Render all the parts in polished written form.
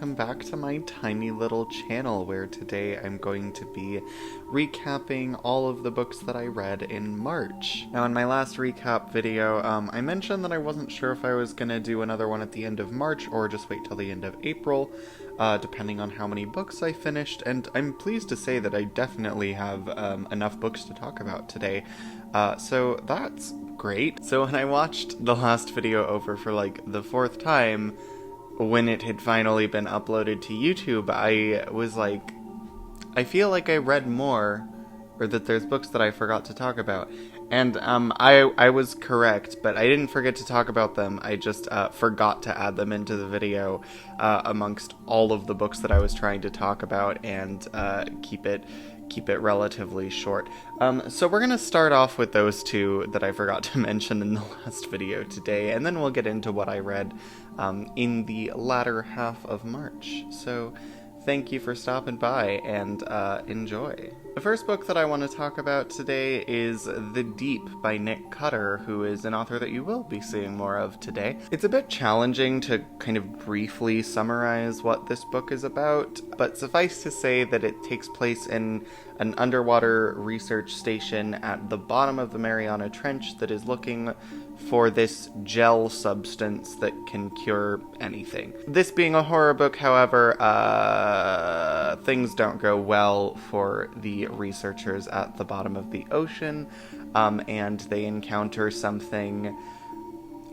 welcome back to my tiny little channel where today I'm going to be recapping all of the books that I read in March. Now in my last recap video, I mentioned that I wasn't sure if I was going to do another one at the end of March or just wait till the end of April, depending on how many books I finished, and I'm pleased to say that I definitely have enough books to talk about today, so that's great. So when I watched the last video over for like the fourth time, when it had finally been uploaded to YouTube, I was like, I feel like I read more, or that there's books that I forgot to talk about. And I was correct, but I didn't forget to talk about them. I just forgot to add them into the video amongst all of the books that I was trying to talk about and keep it relatively short. So we're going to start off with those two that I forgot to mention in the last video today, and then we'll get into what I read in the latter half of March. So thank you for stopping by, and enjoy. The first book that I want to talk about today is The Deep by Nick Cutter, who is an author that you will be seeing more of today. It's a bit challenging to kind of briefly summarize what this book is about, but suffice to say that it takes place in an underwater research station at the bottom of the Mariana Trench that is looking for this gel substance that can cure anything. This being a horror book, however, things don't go well for the researchers at the bottom of the ocean, and they encounter something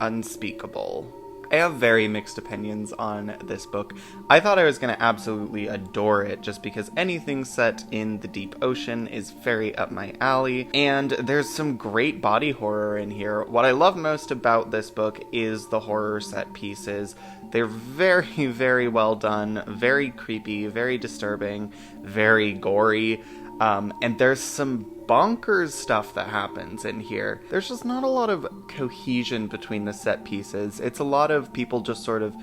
unspeakable. I have very mixed opinions on this book. I thought I was going to absolutely adore it just because anything set in the deep ocean is very up my alley, and there's some great body horror in here. What I love most about this book is the horror set pieces. They're very, very well done, very creepy, very disturbing, very gory, and there's some bonkers stuff that happens in here. There's just not a lot of cohesion between the set pieces. It's a lot of people just sort of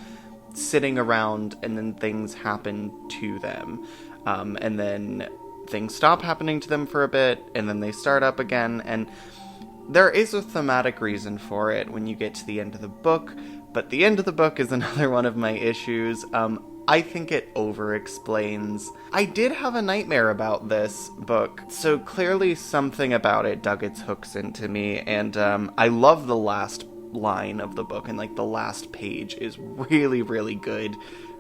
sitting around and then things happen to them. And then things stop happening to them for a bit and then they start up again. And there is a thematic reason for it when you get to the end of the book, but the end of the book is another one of my issues. I think it over-explains. I did have a nightmare about this book, so clearly something about it dug its hooks into me, and I love the last line of the book, and like the last page is really, really good.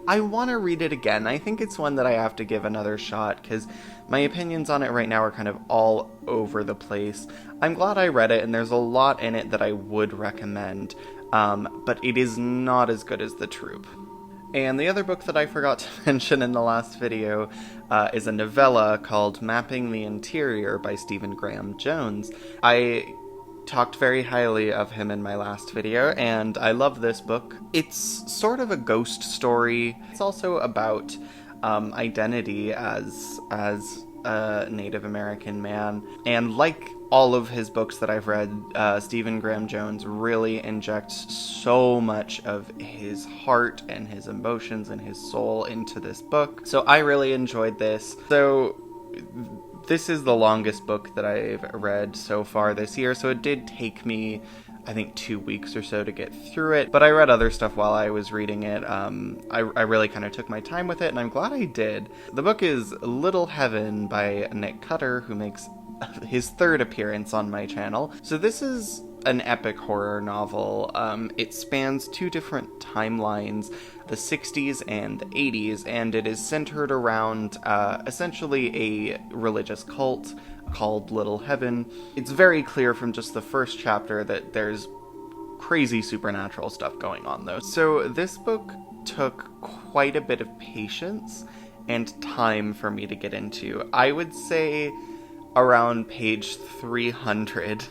I want to read it again. I think it's one that I have to give another shot, because my opinions on it right now are kind of all over the place. I'm glad I read it, and there's a lot in it that I would recommend, but it is not as good as The Troop. And the other book that I forgot to mention in the last video is a novella called Mapping the Interior by Stephen Graham Jones. I talked very highly of him in my last video, and I love this book. It's sort of a ghost story. It's also about identity as a Native American man. And like all of his books that I've read, Stephen Graham Jones really injects so much of his heart and his emotions and his soul into this book. So I really enjoyed this. So this is the longest book that I've read so far this year, so it did take me, I think, 2 weeks or so to get through it, but I read other stuff while I was reading it. I really kind of took my time with it, and I'm glad I did. The book is Little Heaven by Nick Cutter, who makes his third appearance on my channel. So this is an epic horror novel. It spans two different timelines, the 60s and the 80s, and it is centered around essentially a religious cult called Little Heaven. It's very clear from just the first chapter that there's crazy supernatural stuff going on, though. So this book took quite a bit of patience and time for me to get into. I would say around page 300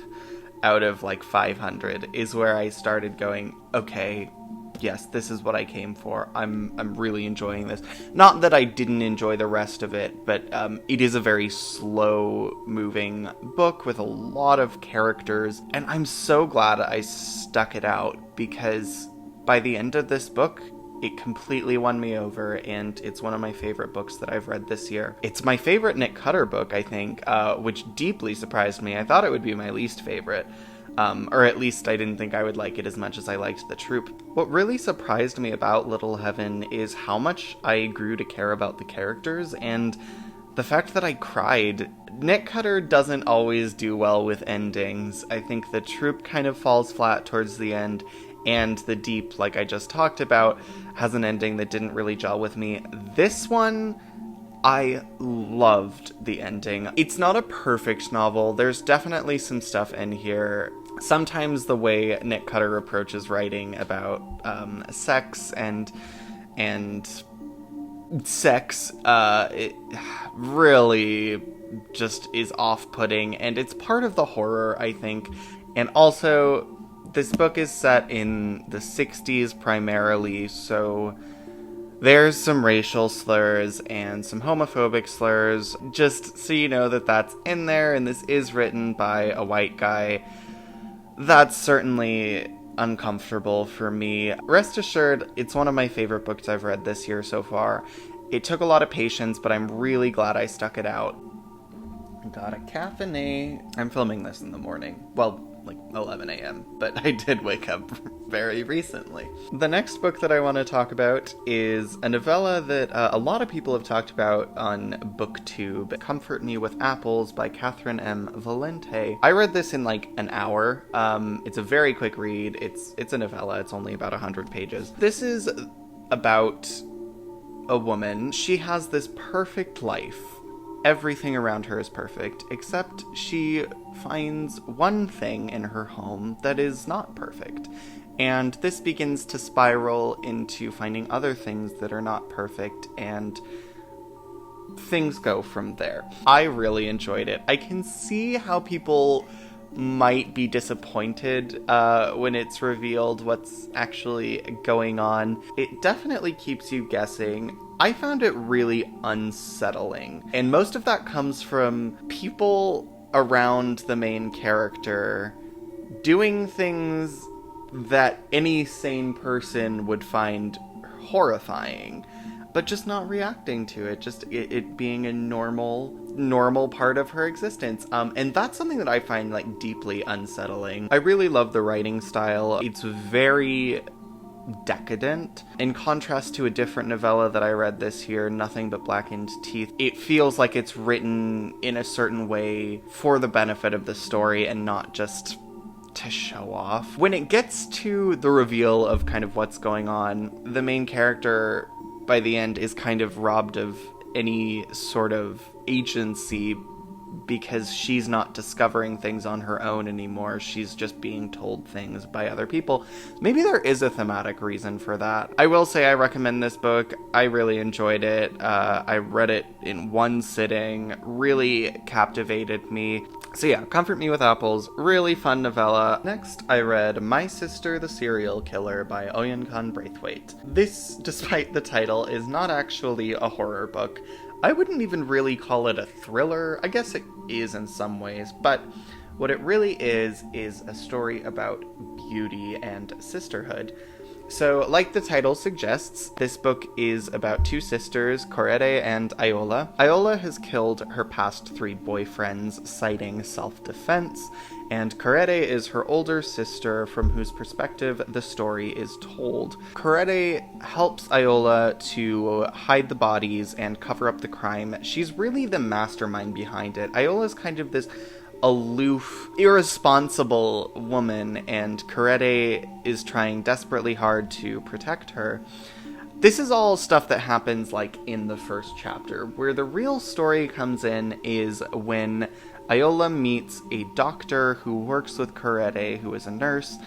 out of like 500 is where I started going, okay, yes, this is what I came for. I'm really enjoying this. Not that I didn't enjoy the rest of it, but it is a very slow-moving book with a lot of characters, and I'm so glad I stuck it out, because by the end of this book, it completely won me over, and it's one of my favorite books that I've read this year. It's my favorite Nick Cutter book, I think, which deeply surprised me. I thought it would be my least favorite. Or at least I didn't think I would like it as much as I liked The Troop. What really surprised me about Little Heaven is how much I grew to care about the characters, and the fact that I cried. Nick Cutter doesn't always do well with endings. I think The Troop kind of falls flat towards the end, and The Deep, like I just talked about, has an ending that didn't really gel with me. This one, I loved the ending. It's not a perfect novel. There's definitely some stuff in here. Sometimes the way Nick Cutter approaches writing about sex and sex, it really just is off-putting, and it's part of the horror, I think. And also, this book is set in the 60s primarily, so there's some racial slurs and some homophobic slurs, just so you know that that's in there, and this is written by a white guy. That's certainly uncomfortable for me. Rest assured, it's one of my favorite books I've read this year so far. It took a lot of patience, but I'm really glad I stuck it out. I got a caffeine. I'm filming this in the morning. Well, like 11 a.m., but I did wake up very recently. The next book that I want to talk about is a novella that a lot of people have talked about on BookTube, Comfort Me with Apples by Catherine M. Valente. I read this in like an hour. It's a very quick read. It's a novella. It's only about 100 pages. This is about a woman. She has this perfect life. Everything around her is perfect, except she finds one thing in her home that is not perfect. And this begins to spiral into finding other things that are not perfect, and things go from there. I really enjoyed it. I can see how people might be disappointed when it's revealed what's actually going on. It definitely keeps you guessing. I found it really unsettling, and most of that comes from people around the main character doing things that any sane person would find horrifying, but just not reacting to it, just it being a normal part of her existence. And that's something that I find like deeply unsettling. I really love the writing style. It's very decadent. In contrast to a different novella that I read this year, Nothing But Blackened Teeth, it feels like it's written in a certain way for the benefit of the story and not just to show off. When it gets to the reveal of kind of what's going on, the main character by the end is kind of robbed of any sort of agency because she's not discovering things on her own anymore. She's just being told things by other people. Maybe there is a thematic reason for that. I will say I recommend this book. I really enjoyed it. I read it in one sitting. Really captivated me. So yeah, Comfort Me with Apples. Really fun novella. Next, I read My Sister the Serial Killer by Oyen Braithwaite. This, despite the title, is not actually a horror book. I wouldn't even really call it a thriller. I guess it is in some ways, but what it really is a story about beauty and sisterhood. So, like the title suggests, this book is about two sisters, Corette and Iola. Iola has killed her past 3 boyfriends, citing self-defense, and Corette is her older sister from whose perspective the story is told. Corette helps Iola to hide the bodies and cover up the crime. She's really the mastermind behind it. Iola's kind of this aloof, irresponsible woman, and Corette is trying desperately hard to protect her. This is all stuff that happens, like, in the first chapter. Where the real story comes in is when Iola meets a doctor who works with Corette, who is a nurse,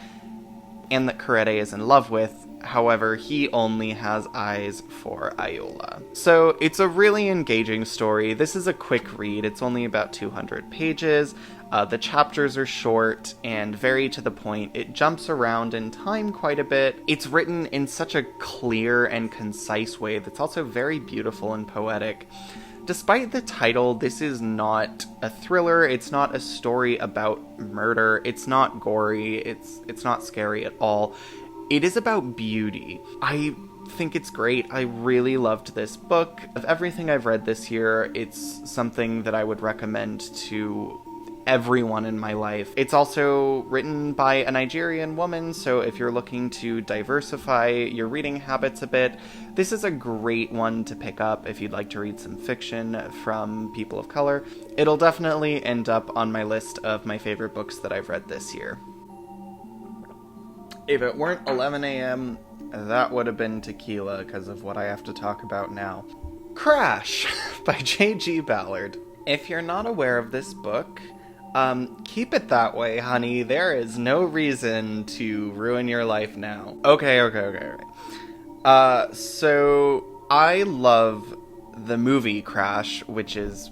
and that Corette is in love with. However, he only has eyes for Iola. So it's a really engaging story. This is a quick read. It's only about 200 pages. The chapters are short and very to the point. It jumps around in time quite a bit. It's written in such a clear and concise way that's also very beautiful and poetic. Despite the title, this is not a thriller. It's not a story about murder. It's not gory. It's not scary at all. It is about beauty. I think it's great. I really loved this book. Of everything I've read this year, it's something that I would recommend to everyone in my life. It's also written by a Nigerian woman, so if you're looking to diversify your reading habits a bit, this is a great one to pick up if you'd like to read some fiction from people of color. It'll definitely end up on my list of my favorite books that I've read this year. If it weren't 11 a.m., that would have been tequila because of what I have to talk about now. Crash by J.G. Ballard. If you're not aware of this book, keep it that way, honey. There is no reason to ruin your life now. Okay. So I love the movie Crash, which is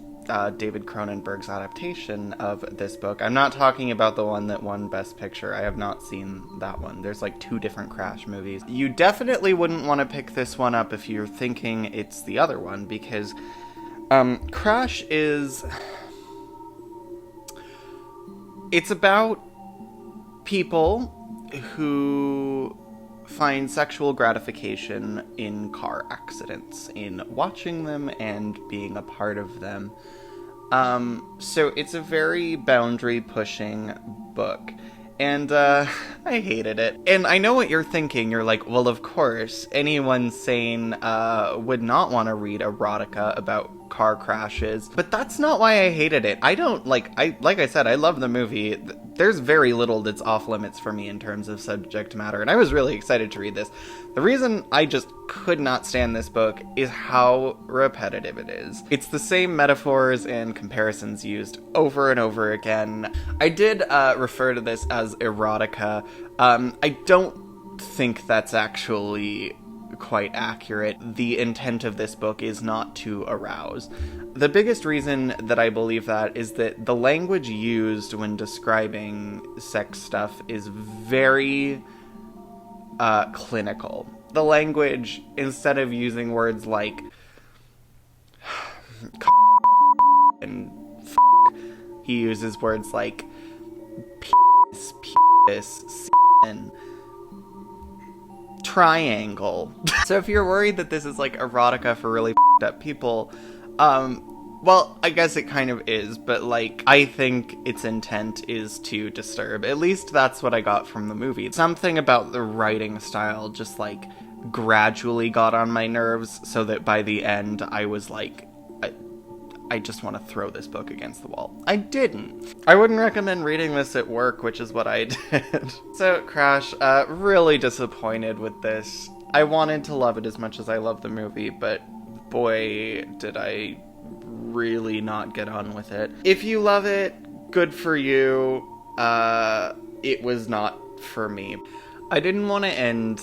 David Cronenberg's adaptation of this book. I'm not talking about the one that won Best Picture. I have not seen that one. There's like 2 different Crash movies. You definitely wouldn't want to pick this one up if you're thinking it's the other one, because Crash is... It's about people who find sexual gratification in car accidents, in watching them and being a part of them. So it's a very boundary-pushing book. And, I hated it. And I know what you're thinking. You're like, well, of course, anyone sane, would not want to read erotica about car crashes. But that's not why I hated it. I don't, like I said, I love the movie. There's very little that's off limits for me in terms of subject matter, and I was really excited to read this. The reason I just could not stand this book is how repetitive it is. It's the same metaphors and comparisons used over and over again. I did refer to this as erotica. I don't think that's actually quite accurate. The intent of this book is not to arouse. The biggest reason that I believe that is that the language used when describing sex stuff is very clinical. The language, instead of using words like and he uses words like penis, semen, triangle. So if you're worried that this is like erotica for really up people, well, I guess it kind of is, but like, I think its intent is to disturb. At least that's what I got from the movie. Something about the writing style just like gradually got on my nerves, so that by the end I was like, I just want to throw this book against the wall. I didn't. I wouldn't recommend reading this at work, which is what I did. So, Crash, really disappointed with this. I wanted to love it as much as I love the movie, but boy, did I really not get on with it. If you love it, good for you. It was not for me. I didn't want to end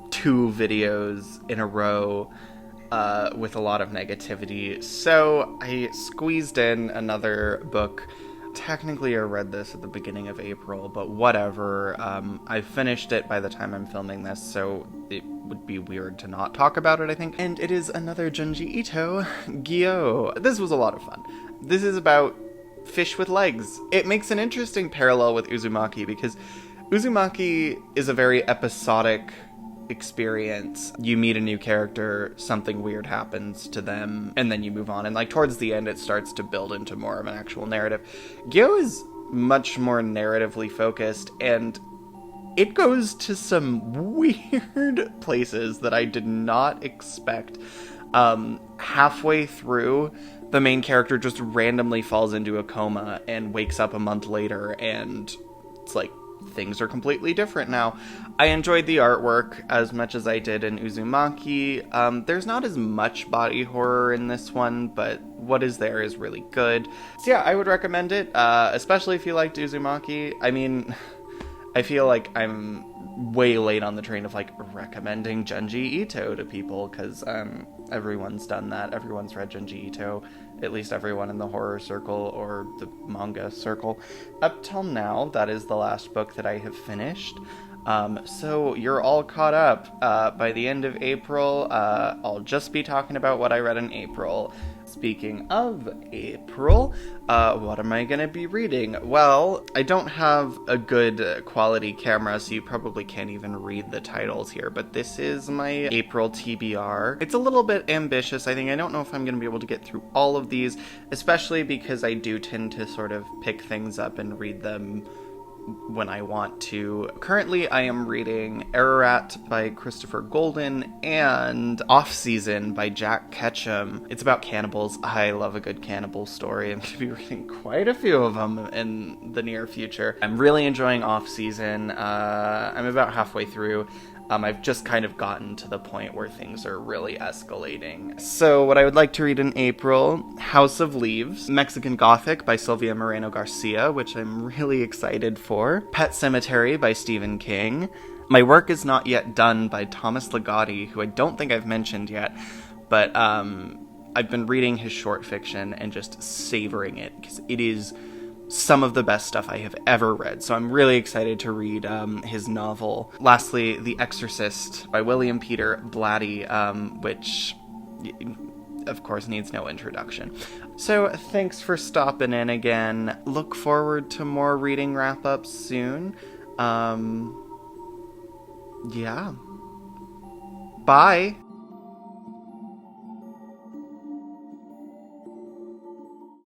2 videos in a row with a lot of negativity, so I squeezed in another book. Technically I read this at the beginning of April, but whatever. I finished it by the time I'm filming this, so it would be weird to not talk about it, I think. And it is another Junji Ito, Gyo. This was a lot of fun. This is about fish with legs. It makes an interesting parallel with Uzumaki, because Uzumaki is a very episodic experience. You meet a new character, something weird happens to them, and then you move on. And like towards the end, it starts to build into more of an actual narrative. Gyo is much more narratively focused, and it goes to some weird places that I did not expect. Halfway through, the main character just randomly falls into a coma and wakes up a month later, and it's like, things are completely different now. I enjoyed the artwork as much as I did in Uzumaki. There's not as much body horror in this one, but what is there is really good. So yeah, I would recommend it, especially if you liked Uzumaki. I mean, I feel like I'm way late on the train of like recommending Junji Ito to people, because everyone's done that. Everyone's read Junji Ito. At least everyone in the horror circle or the manga circle. Up till now, that is the last book that I have finished. So you're all caught up. By the end of April, I'll just be talking about what I read in April. Speaking of April, what am I going to be reading? Well, I don't have a good quality camera, so you probably can't even read the titles here, but this is my April TBR. It's a little bit ambitious, I think. I don't know if I'm going to be able to get through all of these, especially because I do tend to sort of pick things up and read them when I want to. Currently, I am reading Ararat by Christopher Golden and Off Season by Jack Ketchum. It's about cannibals. I love a good cannibal story. I'm going to be reading quite a few of them in the near future. I'm really enjoying Off Season. I'm about halfway through. I've just kind of gotten to the point where things are really escalating. So what I would like to read in April, House of Leaves, Mexican Gothic by Sylvia Moreno Garcia, which I'm really excited for, Pet Cemetery by Stephen King, My Work Is Not Yet Done by Thomas Ligotti, who I don't think I've mentioned yet, but I've been reading his short fiction and just savoring it, because it is some of the best stuff I have ever read, so I'm really excited to read his novel. Lastly, The Exorcist by William Peter Blatty, which, of course, needs no introduction. So, thanks for stopping in again. Look forward to more reading wrap-ups soon. Yeah. Bye!